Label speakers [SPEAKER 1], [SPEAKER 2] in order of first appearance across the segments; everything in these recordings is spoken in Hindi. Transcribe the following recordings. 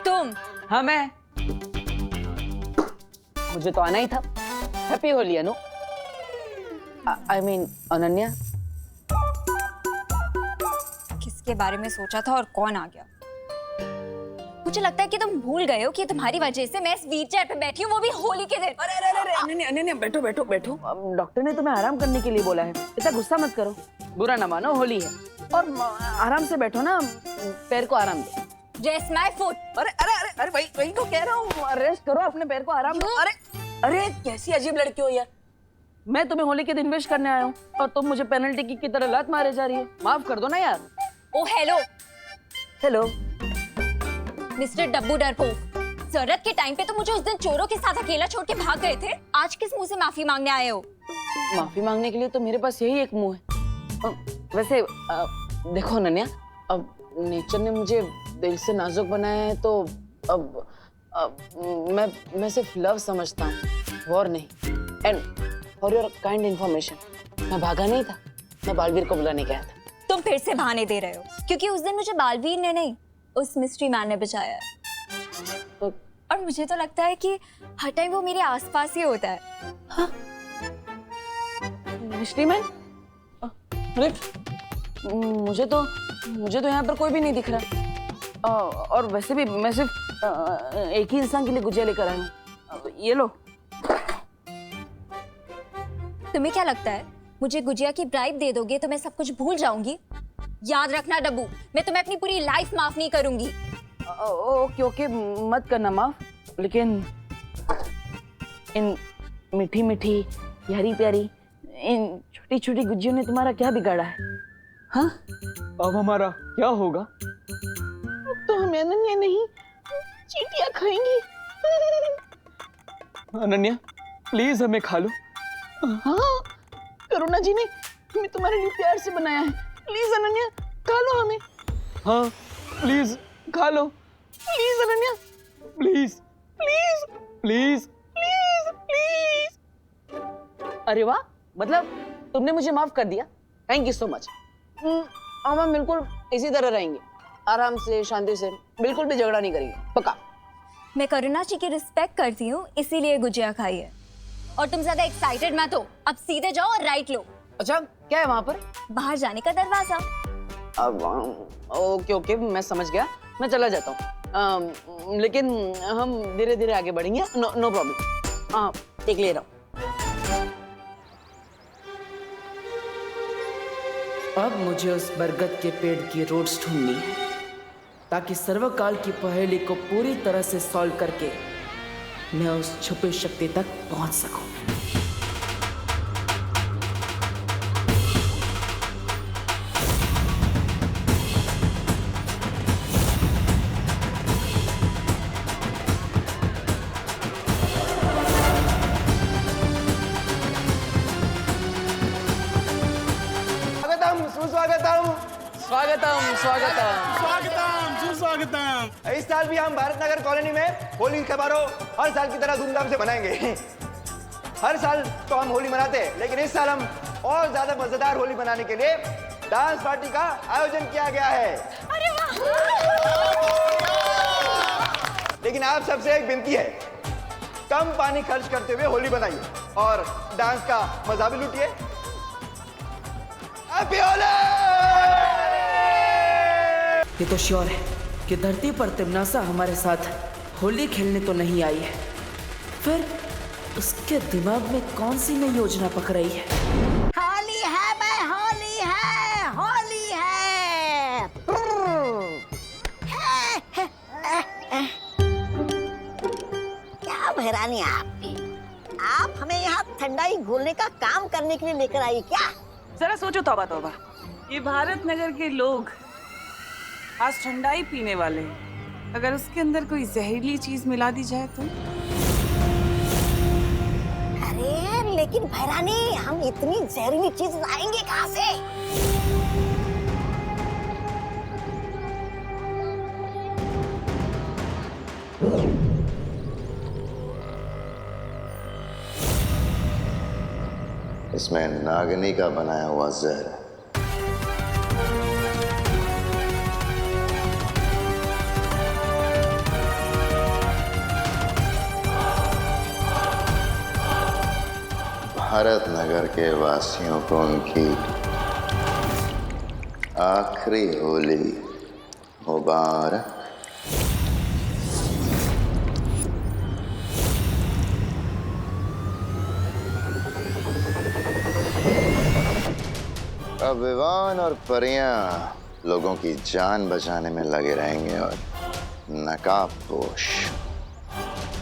[SPEAKER 1] तुम?
[SPEAKER 2] हाँ मैं। मुझे तो आना ही था। Happy Holi Anu. I mean Ananya.
[SPEAKER 1] किसके बारे में सोचा था और कौन आ गया? मुझे लगता है कि तुम भूल गए हो कि तुम्हारी वजह से मैं इस व्हीलचेयर पे बैठी हूँ, वो भी होली के दिन।
[SPEAKER 2] अरे अरे अरे अनन्या अनन्या बैठो बैठो बैठो। डॉक्टर ने तुम्हें आराम करने के लिए बोला है, इतना गुस्सा मत करो। बुरा ना मानो, होली है और आराम से बैठो ना, पैर को आराम दो।
[SPEAKER 1] Rest my foot।
[SPEAKER 2] अरे अरे अरे अरे वही तो कह रहा हूँ, रेस्ट करो, अपने पैर को आराम दो। अरे अरे कैसी अजीब लड़की हो यार। मैं तुम्हें होली के दिन विश करने आया हूँ और तुम मुझे पेनल्टी किक की तरह लात मारे जा रही हो। माफ कर दो ना यार।
[SPEAKER 1] ओ हेलो
[SPEAKER 2] हेलो
[SPEAKER 1] मिस्टर डब्बू डरपोक, जरूरत के टाइम पे तो मुझे उस दिन चोरों के साथ अकेला छोड़ के भाग गए थे। आज किस मुंह से माफी मांगने आए हो?
[SPEAKER 2] माफी मांगने के लिए तो मेरे पास यही एक मुंह है। वैसे देखो अनन्या, अब नेचर ने मुझे दिल से नाजुक बनाया है तो अब मैं सिर्फ लव समझता हूँ और नहीं। And for your kind information, मैं भागा नहीं था, मैं बालवीर को बुलाने गया था।
[SPEAKER 1] तुम फिर से बहाने दे रहे हो, क्योंकि उस दिन मुझे बालवीर ने नहीं, उस मिस्ट्री मैन ने बचाया है। और मुझे तो लगता है कि हर टाइम वो मेरे आसपास ही होता है।
[SPEAKER 2] हाँ? Mystery man? अरे मुझे तो यहाँ पर कोई भी नहीं दिख रहा। और वैसे भी मैं सिर्फ एक ही इंसान के लिए गुजिया लेकर आया हूँ। ये लो।
[SPEAKER 1] तुम्हें क्या लगता है मुझे गुजिया की ब्राइब दे दोगे तो मैं सब कुछ भूल जाऊंगी? याद रखना डब्बू, मैं तुम्हें अपनी पूरी लाइफ माफ नहीं करूंगी।
[SPEAKER 2] ओके ओके, मत करना माफ, लेकिन इन मीठी मीठी प्यारी प्यारी इन छोटी छोटी गुजियों ने तुम्हारा क्या बिगाड़ा है? हाँ? अब हमारा क्या होगा? अब तो हम अनन्या नहीं चींटियां खाएंगी। अनन्या प्लीज हमें खा लो। हाँ, करुणा जी ने हमें तुम्हारे लिए प्यार से बनाया है। प्लीज अनन्या खा लो हमें। हाँ प्लीज खा लो, please Ananya, please please please please please. अरे वाह, मतलब तुमने मुझे माफ कर दिया, थैंक यू सो मच। हम बिल्कुल इसी तरह रहेंगे, आराम से शांति से, बिल्कुल भी झगड़ा नहीं करेंगे, पक्का।
[SPEAKER 1] मैं करुणा जी की रिस्पेक्ट करती हूँ, इसीलिए गुजिया खाई है। और तुम ज्यादा एक्साइटेड मत हो, अब सीधे जाओ और राइट लो।
[SPEAKER 2] अच्छा क्या है वहाँ पर?
[SPEAKER 1] बाहर जाने का दरवाजा।
[SPEAKER 2] अब ओके ओके, मैं समझ गया, मैं चला जाता हूँ। लेकिन हम धीरे धीरे आगे बढ़ेंगे। No problem. हाँ देख ले रहा हूँ।
[SPEAKER 3] अब मुझे उस बरगद के पेड़ की रूट्स ढूंढनी है ताकि सर्वकाल की पहेली को पूरी तरह से सॉल्व करके मैं उस छुपी शक्ति तक पहुंच सकूं।
[SPEAKER 2] स्वागतम स्वागतम
[SPEAKER 4] स्वागतम सुस्वागतम।
[SPEAKER 5] इस साल भी हम भारत नगर कॉलोनी में होली समारोह हर साल की तरह धूमधाम से मनाएंगे। हर साल तो हम होली मनाते हैं, लेकिन इस साल हम और ज्यादा मजेदार होली मनाने के लिए डांस पार्टी का आयोजन किया गया है।
[SPEAKER 1] अरे वाह!
[SPEAKER 5] लेकिन आप सबसे एक विनती है, कम पानी खर्च करते हुए होली बनाइए और डांस का मजा भी लूटिए। हैप्पी होली!
[SPEAKER 3] ये तो श्योर है कि धरती पर तिमनासा हमारे साथ होली खेलने तो नहीं आई है, फिर उसके दिमाग में कौन सी नई योजना पक रही है?
[SPEAKER 6] होली है भाई, होली है, होली है। क्या भैरानी आपकी, आप हमें यहाँ ठंडाई घोलने का काम करने के लिए लेकर आई क्या?
[SPEAKER 7] जरा सोचो, तौबा तौबा, ये भारत नगर के लोग आज ठंडाई पीने वाले हैं, अगर उसके अंदर कोई जहरीली चीज मिला दी जाए तो?
[SPEAKER 6] अरे लेकिन भैरानी, हम इतनी जहरीली चीज लाएंगे कहाँ से?
[SPEAKER 8] इसमें नागिनी का बनाया हुआ जहर है। भारत नगर के वासियों को उनकी आखिरी होली मुबारक। अब विवान और परियां लोगों की जान बचाने में लगे रहेंगे और नकाबपोश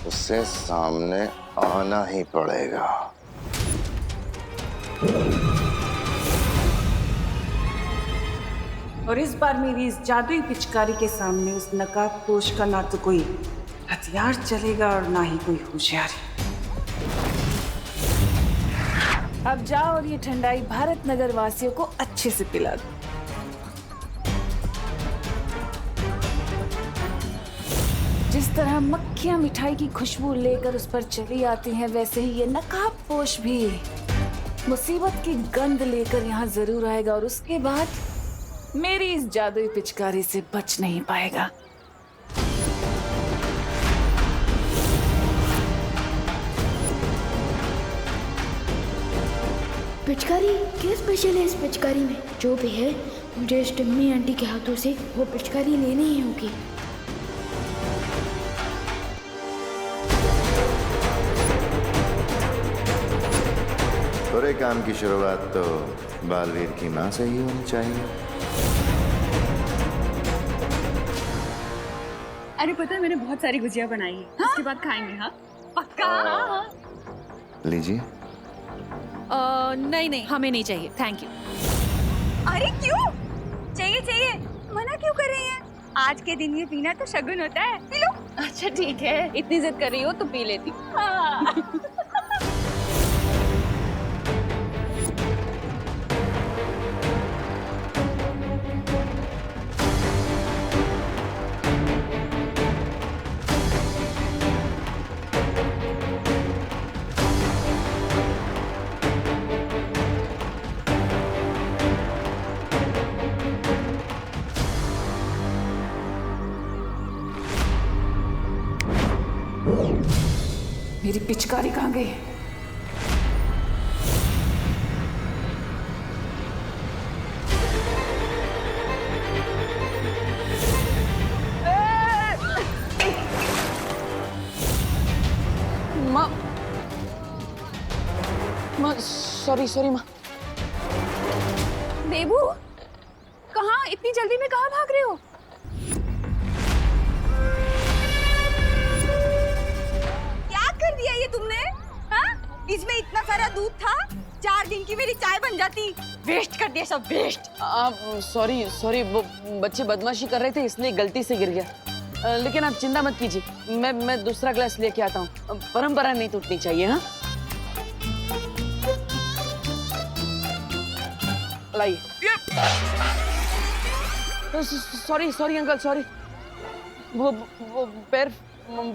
[SPEAKER 8] उससे सामने आना ही पड़ेगा।
[SPEAKER 7] और इस बार मेरी इस जादुई पिचकारी के सामने उस नकाबपोश का ना तो कोई हथियार चलेगा और ना ही कोई होशियारी। अब जाओ और ये ठंडाई भारत नगर वासियों को अच्छे से पिला दो। जिस तरह मक्खियां मिठाई की खुशबू लेकर उस पर चली आती हैं, वैसे ही ये नकाबपोश भी मुसीबत की गंध लेकर यहाँ जरूर आएगा और उसके बाद मेरी इस जादुई पिचकारी से बच नहीं पाएगा।
[SPEAKER 9] पिचकारी क्या स्पेशल है इस पिचकारी में? जो भी है मुझे इस टिम्मी आंटी के हाथों से वो पिचकारी लेनी ही होगी।
[SPEAKER 8] बुरे काम की शुरुआत तो बालवीर की माँ से ही होनी चाहिए।
[SPEAKER 10] अरे पता है मैंने बहुत सारी गुजिया बनाई है। हाँ? उसके बाद खाएंगे। हाँ पक्का। हाँ।
[SPEAKER 8] लीजिए।
[SPEAKER 10] नहीं नहीं हमें नहीं चाहिए, थैंक यू।
[SPEAKER 1] अरे क्यों चाहिए चाहिए मना क्यों कर रही हैं? आज के दिन ये पीना तो शगुन होता है, पी लो।
[SPEAKER 10] अच्छा ठीक है, इतनी जिद कर रही हो तो पी लेती हूँ।
[SPEAKER 1] हाँ।
[SPEAKER 7] मेरी पिचकारी कहाँ गई?
[SPEAKER 2] माँ सॉरी सॉरी माँ।
[SPEAKER 10] बेबू कहाँ, इतनी जल्दी में कहाँ भाग रहे हो?
[SPEAKER 1] कर दिया ये तुमने? हाँ? इसमें इतना सारा दूध था, 4 दिन की मेरी चाय बन जाती। वेस्ट कर दिया सब, वेस्ट।
[SPEAKER 2] सॉरी सॉरी, वो बच्चे बदमाशी कर रहे थे इसलिए गलती से गिर गया। लेकिन आप चिंता मत कीजिए, मैं दूसरा ग्लास लेके आता हूँ। परंपरा नहीं टूटनी चाहिए। हाँ लाइए। सॉरी सॉरी अंकल सॉरी, वो पैर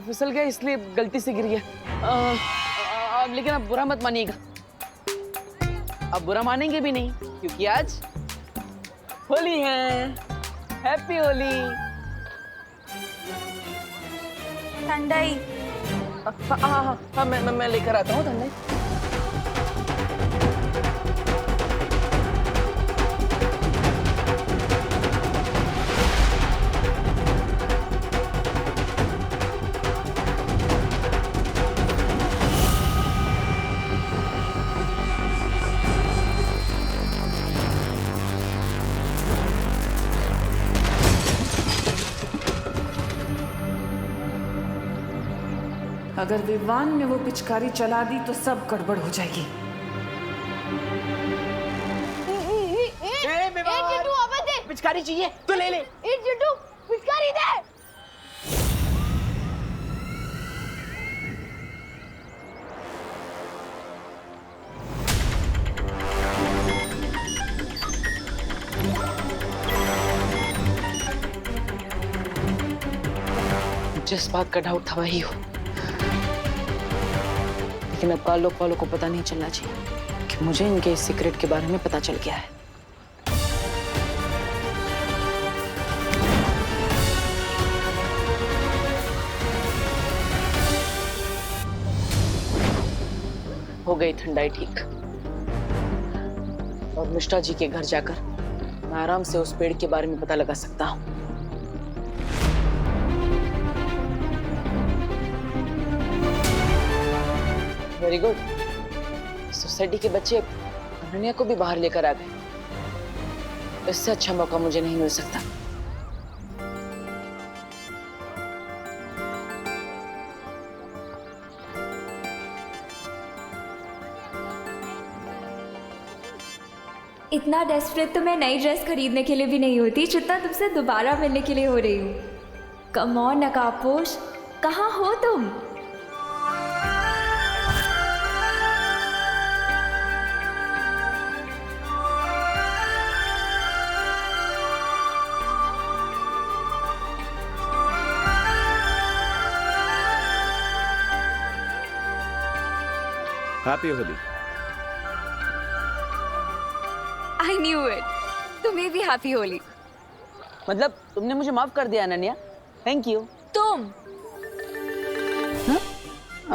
[SPEAKER 2] फिसल गया इसलिए गलती से गिर गया। लेकिन आप बुरा मत मानिएगा। अब बुरा मानेंगे भी नहीं क्योंकि आज होली है। हैप्पी होली।
[SPEAKER 1] ठंडाई।
[SPEAKER 2] हाँ मैं लेकर आता हूँ ठंडाई।
[SPEAKER 7] अगर विवान ने वो पिचकारी चला दी तो सब गड़बड़ हो जाएगी।
[SPEAKER 3] पिचकारी चाहिए तो ले ले।
[SPEAKER 9] पिचकारी दे।
[SPEAKER 2] जिस बात का डाउट था वही हो, लेकिन अब काल लोग वालों को पता नहीं चलना चाहिए कि मुझे इनके इस सीक्रेट के बारे में पता चल गया है। हो गई ठंडाई ठीक। और मिश्रा जी के घर जाकर मैं आराम से उस पेड़ के बारे में पता लगा सकता हूँ। Very good. सोसाइटी के बच्चे अनन्या को भी बाहर लेकर आ गए। इससे अच्छा मौका मुझे नहीं मिल सकता।
[SPEAKER 1] इतना डेस्परेट तो मैं नई ड्रेस खरीदने के लिए भी नहीं होती जितना तुमसे दोबारा मिलने के लिए हो रही हूँ। कम ऑन नकाबपोश, कहाँ हो तुम?
[SPEAKER 4] Happy Holi.
[SPEAKER 1] I knew it, तुम्हें भी हैप्पी होली।
[SPEAKER 2] मतलब तुमने मुझे माफ कर दिया अनन्या, थैंक यू।
[SPEAKER 1] तुम?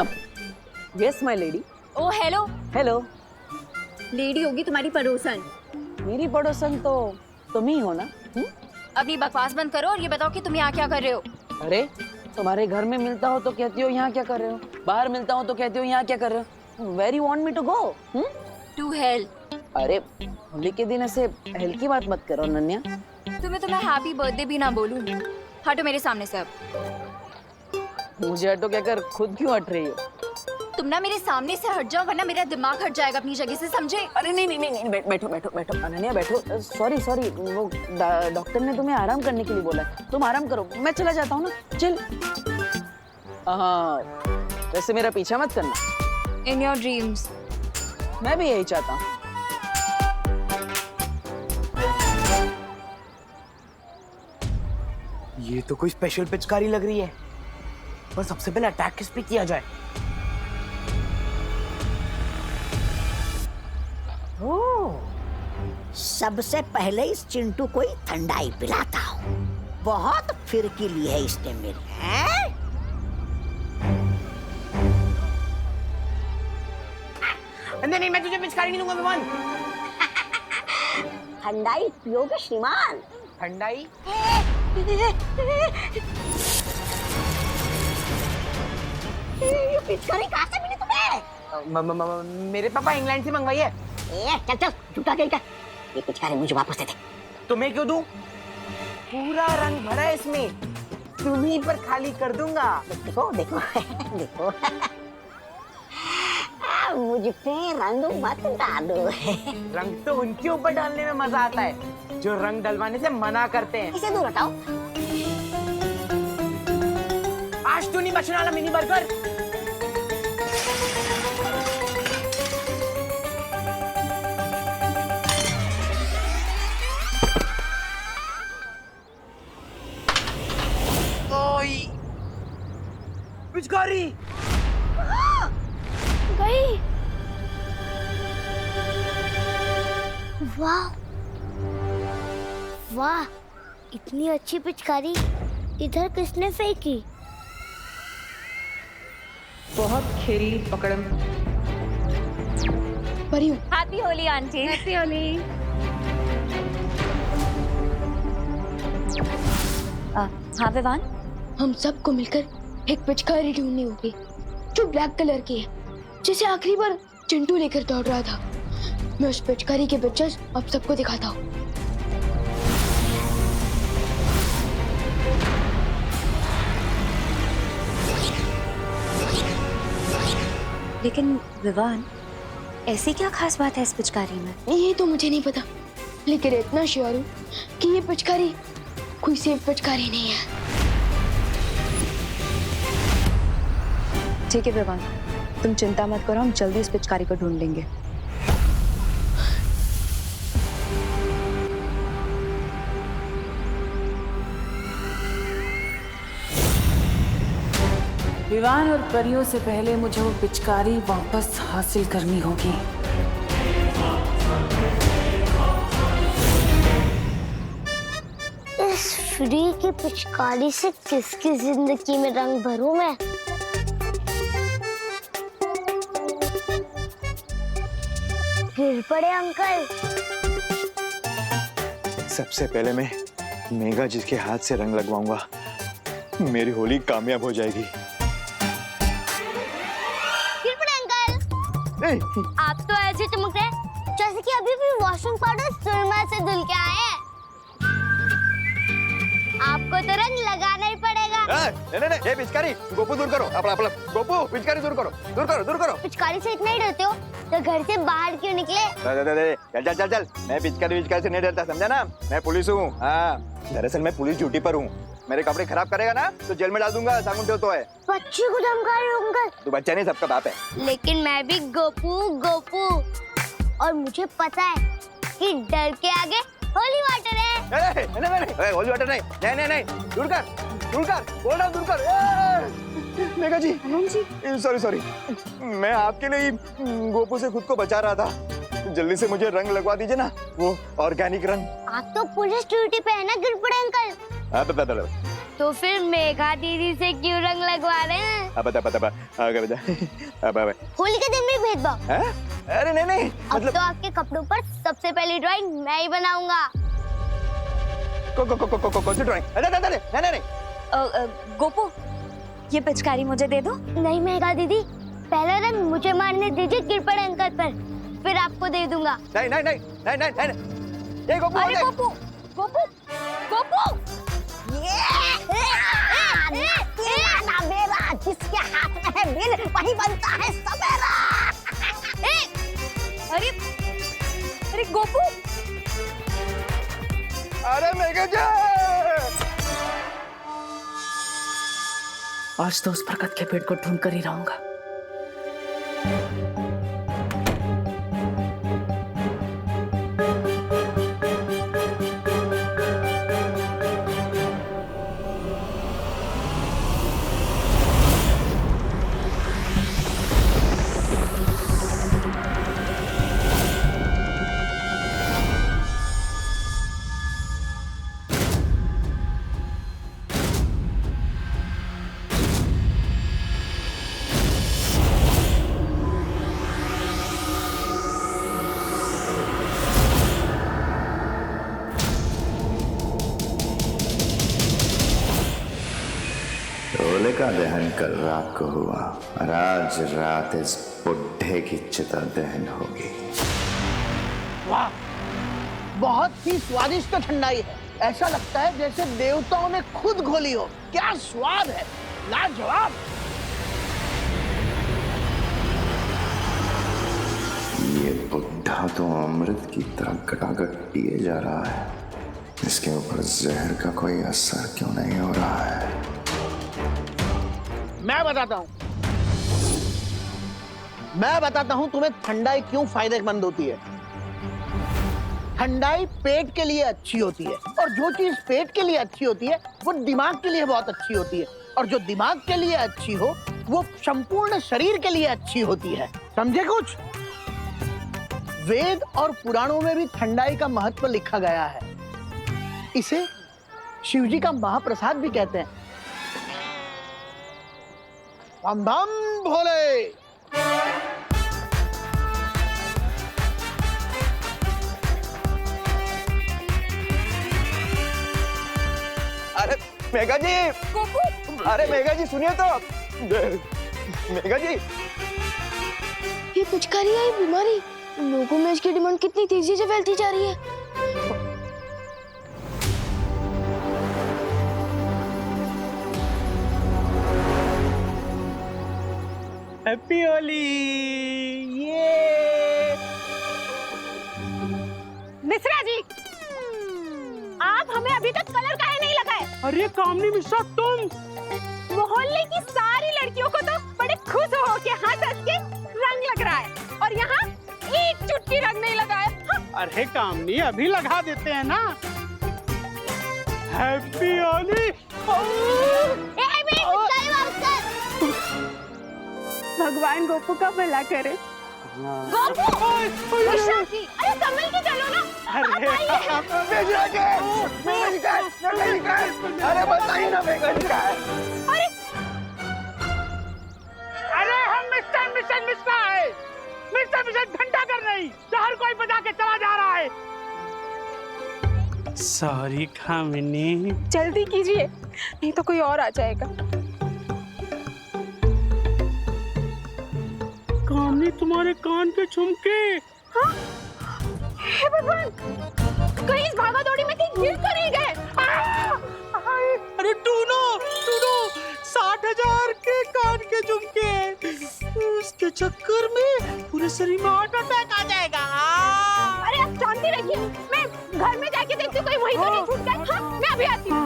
[SPEAKER 2] अब yes my lady.
[SPEAKER 1] Oh hello.
[SPEAKER 2] Hello.
[SPEAKER 1] Lady होगी तुम्हारी पड़ोसन।
[SPEAKER 2] मेरी पड़ोसन तो तुम ही हो ना?
[SPEAKER 1] अपनी बकवास बंद करो और ये बताओ कि तुम यहाँ क्या कर रहे हो?
[SPEAKER 2] अरे तुम्हारे घर में मिलता हो तो कहती हो यहाँ क्या कर रहे हो, बाहर मिलता हो तो कहती हो यहाँ क्या कर रहे हो। Where you want me to go?
[SPEAKER 1] To hell.
[SPEAKER 2] अरे होली के दिन ऐसे हेल की बात मत करो अनन्या।
[SPEAKER 1] तो मैं हैप्पी बर्थडे भी ना बोलूं। हटो मेरे सामने से अब।
[SPEAKER 2] मुझे हटो क्या कर, खुद क्यों हट रही हो?
[SPEAKER 1] तुम ना मेरे सामने से हट जाओ वरना मेरा दिमाग हट जाएगा अपनी जगह से, समझे?
[SPEAKER 2] अरे नहीं, बैठो बैठो बैठो अनन्या बैठो। सॉरी वो डॉक्टर ने तुम्हें आराम करने के लिए बोला है, तुम आराम करो, मैं चला जाता हूँ ना। चल। हाँ वैसे मेरा पीछा मत करना।
[SPEAKER 1] In your dreams.
[SPEAKER 2] मैं भी यही चाहता हूँ।
[SPEAKER 11] ये तो कोई स्पेशल पिचकारी लग रही है, पर सबसे पहले अटैक किस पे किया जाए?
[SPEAKER 6] सबसे पहले इस चिंटू को ही ठंडाई पिलाता हूँ। बहुत फिरकीली है इसने मेरे। हैं?
[SPEAKER 11] नहीं, मैं तुझे पिचकारी नहीं दूंगा विमान।
[SPEAKER 6] ठंडाई पियोगे श्रीमान?
[SPEAKER 11] ठंडाई?
[SPEAKER 6] ये पिचकारी कहाँ से मिली तुम्हें?
[SPEAKER 11] मेरे पापा इंग्लैंड से मंगवाई है।
[SPEAKER 6] चल झूठा कहीं का। ये पिचकारी मुझे वापस दे दे।
[SPEAKER 11] तुम्हें क्यों दूं? पूरा रंग भरा है इसमें, तुम्हीं पर खाली कर दूंगा।
[SPEAKER 6] देखो देखो देखो। मुझ पे रंग मत डालो।
[SPEAKER 11] रंग तो उनके ऊपर डालने में मजा आता है जो रंग डलवाने से मना करते हैं।
[SPEAKER 6] इसे दूर हटाओ।
[SPEAKER 11] आज तो नहीं बचने वाला मिनी बर्गर। ओई पिचकारी
[SPEAKER 9] गई। वाह वाह, इतनी अच्छी पिचकारी इधर किसने फेंकी?
[SPEAKER 3] बहुत खेली पकड़म।
[SPEAKER 9] परियों।
[SPEAKER 1] Happy Holi aunty.
[SPEAKER 10] Happy Holi.
[SPEAKER 1] हाँ विवान,
[SPEAKER 9] हम सबको मिलकर एक पिचकारी ढूंढनी होगी जो ब्लैक कलर की है, जिसे आखिरी बार चिंटू लेकर दौड़ रहा था। मैं उस पिचकारी के पिक्चर्स आप सबको दिखाता हूँ।
[SPEAKER 1] लेकिन विवान, ऐसी क्या खास बात है इस पिचकारी में?
[SPEAKER 9] ये तो मुझे नहीं पता, लेकिन इतना श्योर हूँ कि ये पिचकारी कोई सेफ पिचकारी नहीं है।
[SPEAKER 10] ठीक है विवान, तुम चिंता मत करो, हम जल्दी इस पिचकारी को ढूंढ लेंगे।
[SPEAKER 7] विवान और परियों से पहले मुझे वो पिचकारी वापस हासिल करनी होगी।
[SPEAKER 9] इस फ्री की पिचकारी से किसकी जिंदगी में रंग भरूं मैं? गिर पड़े अंकल।
[SPEAKER 5] सबसे पहले मैं मेघा जी के हाथ से रंग लगवाऊंगा, मेरी होली कामयाब हो जाएगी।
[SPEAKER 9] गिर पड़े अंकल। आप तो ऐसे चमक रहे हैं जैसे कि अभी भी वॉशिंग पाउडर सुरमा से धुल के आए हैं। आपको तो रंग लगाना ही पड़ेगा।
[SPEAKER 5] नहीं, ये पिचकारी गोपू दूर करो, अपना गोपू पिचकारी दूर करो।
[SPEAKER 9] पिचकारी से इतना ही डरते हो तो घर से बाहर क्यों निकले?
[SPEAKER 5] चल, मैं पिचकारी से नहीं डरता, समझा ना? मैं पुलिस हूँ। हाँ, दरअसल मैं पुलिस ड्यूटी पर हूँ। मेरे कपड़े खराब करेगा ना तो जेल में डाल दूंगा, साबुन तो है।
[SPEAKER 9] बच्चे को धमका रहे हो अंकल?
[SPEAKER 5] तू बच्चा नहीं, सबका बाप है।
[SPEAKER 9] लेकिन मैं भी गोपू और मुझे पता है कि डर के आगे होली वाटर है।
[SPEAKER 5] नहीं, होली वाटर नहीं, दूर कर, बोल रहा हूँ दूर कर। मेघा जी, सॉरी, मैं आपके लिए गोपू से खुद को बचा रहा था। जल्दी से मुझे रंग लगवा दीजिए ना, वो ऑर्गेनिक रंग।
[SPEAKER 9] आप तो पुलिस ड्यूटी पे है ना गिर पड़े अंकल। तो फिर मेघा दीदी से क्यों रंग लगवा रहे हैं? होली के दिन भी भेदभाव?
[SPEAKER 5] अरे नहीं,
[SPEAKER 9] अब तो आपके कपड़ों पर सबसे पहली ड्राइंग मैं ही बनाऊंगा।
[SPEAKER 5] कौन सी ड्राइंग? नहीं।
[SPEAKER 1] गोपू, ये पिचकारी मुझे दे दो।
[SPEAKER 9] नहीं मेघा दीदी, पहला रंग मुझे मारने दीजिए गिर पड़े अंकल पर, फिर आपको दे दूंगा।
[SPEAKER 5] नहीं। ये गोपू,
[SPEAKER 1] अरे गोपू।
[SPEAKER 6] मेरा जिसके हाथ में है बिल वही बनता है सवेरा।
[SPEAKER 1] अरे गोपू।
[SPEAKER 5] अरे मेघा जी,
[SPEAKER 3] आज तो उस बरगद के पेड़ को ढूंढ कर ही रहूंगा।
[SPEAKER 8] होलिका दहन कल रात को हुआ और आज रात इस बुढ़े की चिता दहन होगी।
[SPEAKER 11] वाह, बहुत ही स्वादिष्ट ठंडाई है। ऐसा लगता है जैसे देवताओं ने खुद घोली हो। क्या स्वाद है, लाजवाब।
[SPEAKER 8] ये बुढ़ा तो अमृत की तरह गटागट पिए जा रहा है, इसके ऊपर जहर का कोई असर क्यों नहीं हो रहा है?
[SPEAKER 11] मैं बताता हूं तुम्हें ठंडाई क्यों फायदेमंद होती है। ठंडाई पेट के लिए अच्छी होती है, और जो चीज पेट के लिए अच्छी होती है वो दिमाग के लिए बहुत अच्छी होती है, और जो दिमाग के लिए अच्छी हो वो संपूर्ण शरीर के लिए अच्छी होती है। समझे कुछ? वेद और पुराणों में भी ठंडाई का महत्व लिखा गया है। इसे शिवजी का महाप्रसाद भी कहते हैं। बम बम भोले।
[SPEAKER 5] अरे मेघा जी, अरे मेघा जी सुनिए तो। मेघा जी,
[SPEAKER 9] ये पिचकारी है बीमारी, लोगों में इसकी डिमांड कितनी तेजी से फैलती जा रही है।
[SPEAKER 4] हैप्पी होली। ये
[SPEAKER 10] मिश्रा जी, आप हमें अभी तक कलर काहे नहीं लगाए?
[SPEAKER 4] अरे कामनी मिश्रा, तुम
[SPEAKER 10] मोहल्ले की सारी लड़कियों को तो बड़े खुश हो के हंस के रंग लग रहा है, और यहाँ एक चुटकी रंग नहीं लगाए।
[SPEAKER 4] अरे कामनी, अभी लगा देते हैं ना। हैप्पी होली।
[SPEAKER 10] भगवान गोपू का भला करे। गोपू, मिश्रा जी, अरे संभल के चलो ना।
[SPEAKER 5] अरे मेघा जी, अरे बताइए ना मेघा जी।
[SPEAKER 4] अरे हम मिस्टर मिश्रा है, मिस्टर घंटा करने रही, तो हर कोई बजा के चला जा रहा है। सॉरी कामिनी।
[SPEAKER 10] जल्दी कीजिए, नहीं तो कोई और आ जाएगा।
[SPEAKER 4] कामिनी, तुम्हारे कान के झुमके।
[SPEAKER 10] हाँ? हे भगवान, कहीं इस भागा दौड़ी में कहीं गिर तो नहीं गए?
[SPEAKER 4] अरे टूनो, 60,000 के कान के झुमके, उसके चक्कर में पूरे शरीर में हार्ट अटैक आ जाएगा।
[SPEAKER 10] अरे आप शांति रखिए, मैं घर में जाके देखती हूँ, कोई वहीं तो नहीं छूट गए। हाँ, मैं अभी आती हूँ।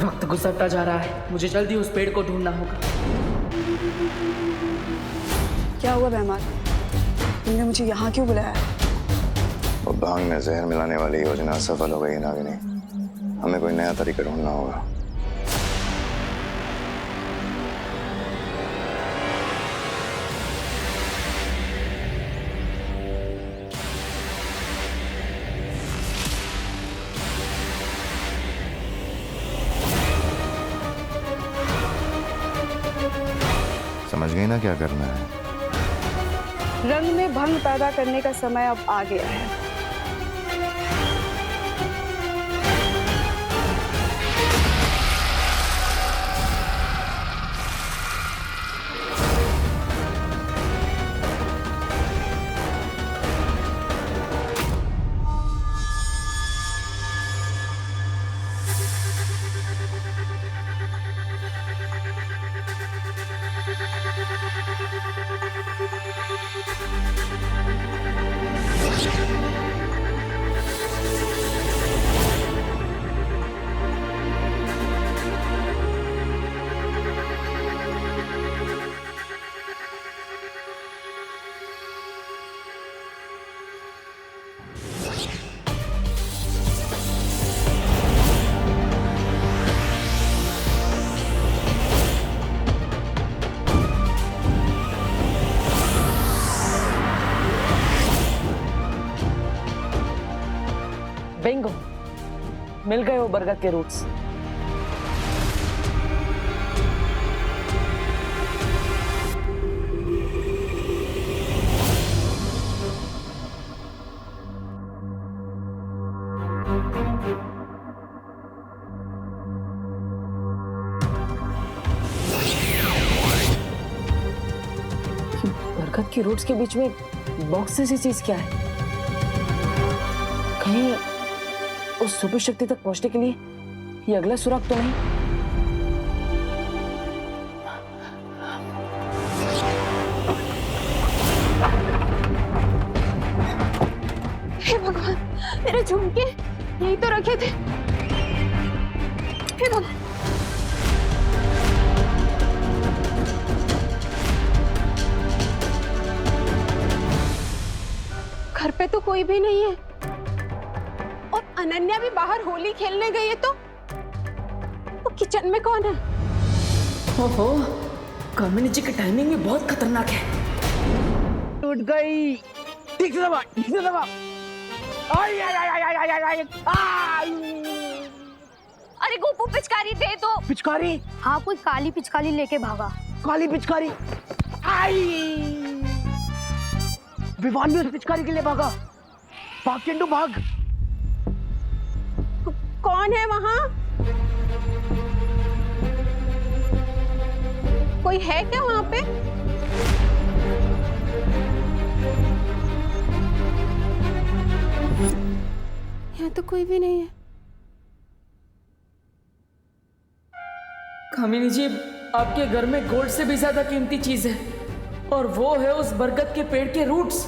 [SPEAKER 3] वक्त गुजरता जा रहा है, मुझे जल्दी उस पेड़ को ढूंढना होगा।
[SPEAKER 12] क्या हुआ बेहमान? तुमने मुझे यहाँ क्यों बुलाया?
[SPEAKER 8] वो भांग में जहर मिलाने वाली योजना सफल हो गई है नागिनी। हमें कोई नया तरीका ढूंढना होगा। समझ गई ना क्या करना है?
[SPEAKER 12] रंग में भंग पैदा करने का समय अब आ गया है।
[SPEAKER 2] बिंगो, मिल गए वो बरगद के रूट्स। बरगद के रूट्स के बीच में बॉक्स जैसी चीज क्या है? कहीं उस सुपर शक्ति तक पहुंचने के लिए ये अगला सुराग तो नहीं?
[SPEAKER 10] हे भगवान, मेरे झुमके यही तो रखे थे। हे भगवान, घर पे तो कोई भी नहीं है और अनन्या भी बाहर होली खेलने गई है, तो किचन में कौन है?
[SPEAKER 3] ओहो, कामिनी जी की टाइमिंग भी बहुत खतरनाक है।
[SPEAKER 11] टूट गई। ठीक से दबा, ठीक से दबा। आई आई आई आई आई आई आई आई।
[SPEAKER 1] अरे गोपू, पिचकारी दे दो।
[SPEAKER 11] पिचकारी?
[SPEAKER 9] हाँ, कोई काली पिचकारी लेके भागा।
[SPEAKER 11] काली पिचकारी? आई। विवान भी उस पिचकारी के लिए भागा। भाग चिंटू भाग।
[SPEAKER 10] कौन है वहां? कोई है क्या वहां पे? यहाँ तो कोई भी नहीं है।
[SPEAKER 3] कामिनी जी, आपके घर में गोल्ड से भी ज्यादा कीमती चीज है और वो है उस बरगद के पेड़ के रूट्स।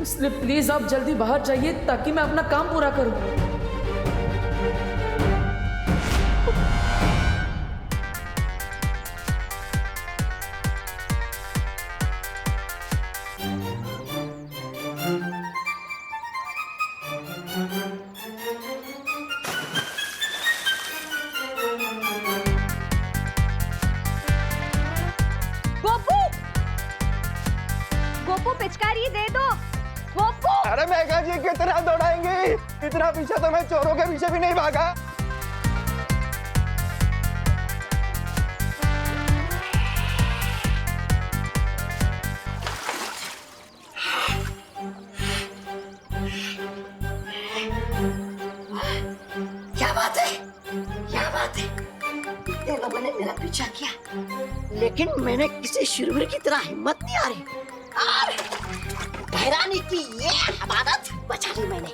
[SPEAKER 3] इसलिए प्लीज आप जल्दी बाहर जाइए ताकि मैं अपना काम पूरा करूं।
[SPEAKER 10] पिचकारी दे दो। गोपू
[SPEAKER 5] अरे मेघा जी कितना दौड़ाएंगे, इतना पीछे तो मैं चोरों के पीछे भी नहीं भागा।
[SPEAKER 6] क्या बात है, क्या बात है। ये लोगों ने मेरा पीछा किया, लेकिन मैंने किसी शुरवीर की तरह हिम्मत नहीं आ रही और भैरानी की ये हमारत बचा ली मैंने।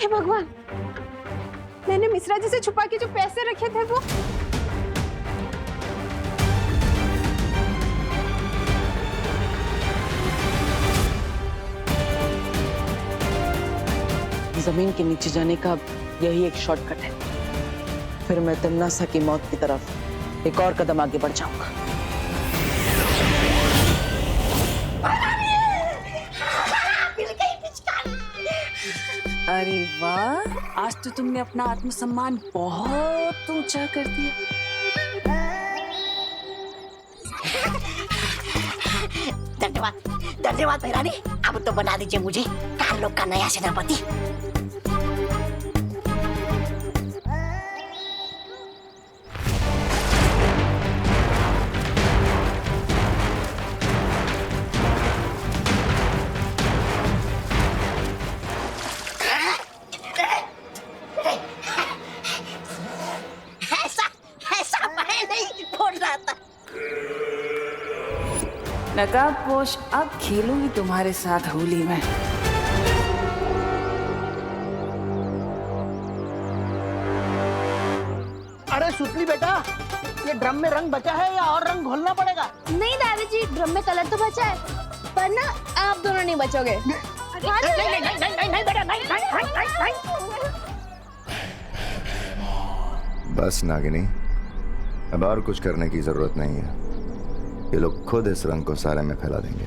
[SPEAKER 10] हे भगवान, मैंने मिश्रा जी से छुपा के जो पैसे रखे थे वो
[SPEAKER 3] जमीन के नीचे जाने का यही एक शॉर्टकट है, फिर मैं तन्नासा की मौत की तरफ एक और कदम आगे बढ़ जाऊंगा। अरे वाह, आज तो तुमने अपना आत्मसम्मान बहुत ऊंचा कर दिया।
[SPEAKER 6] धन्यवाद, धन्यवाद भैरानी। अब तो बना दीजिए मुझे काल लोग का नया सेनापति। ऐसा मैं नहीं बोल रहा था।
[SPEAKER 7] नकाबपोश, अब खेलूंगी तुम्हारे साथ होली में।
[SPEAKER 11] अरे सुतली बेटा, ये ड्रम में रंग बचा है या और रंग घोलना पड़ेगा?
[SPEAKER 9] नहीं दादी जी, ड्रम में कलर तो बचा है, पर ना आप दोनों नहीं बचोगे।
[SPEAKER 8] बस नागिनी, अब और कुछ करने की जरूरत नहीं है। ये लोग खुद इस रंग को सारे में फैला देंगे।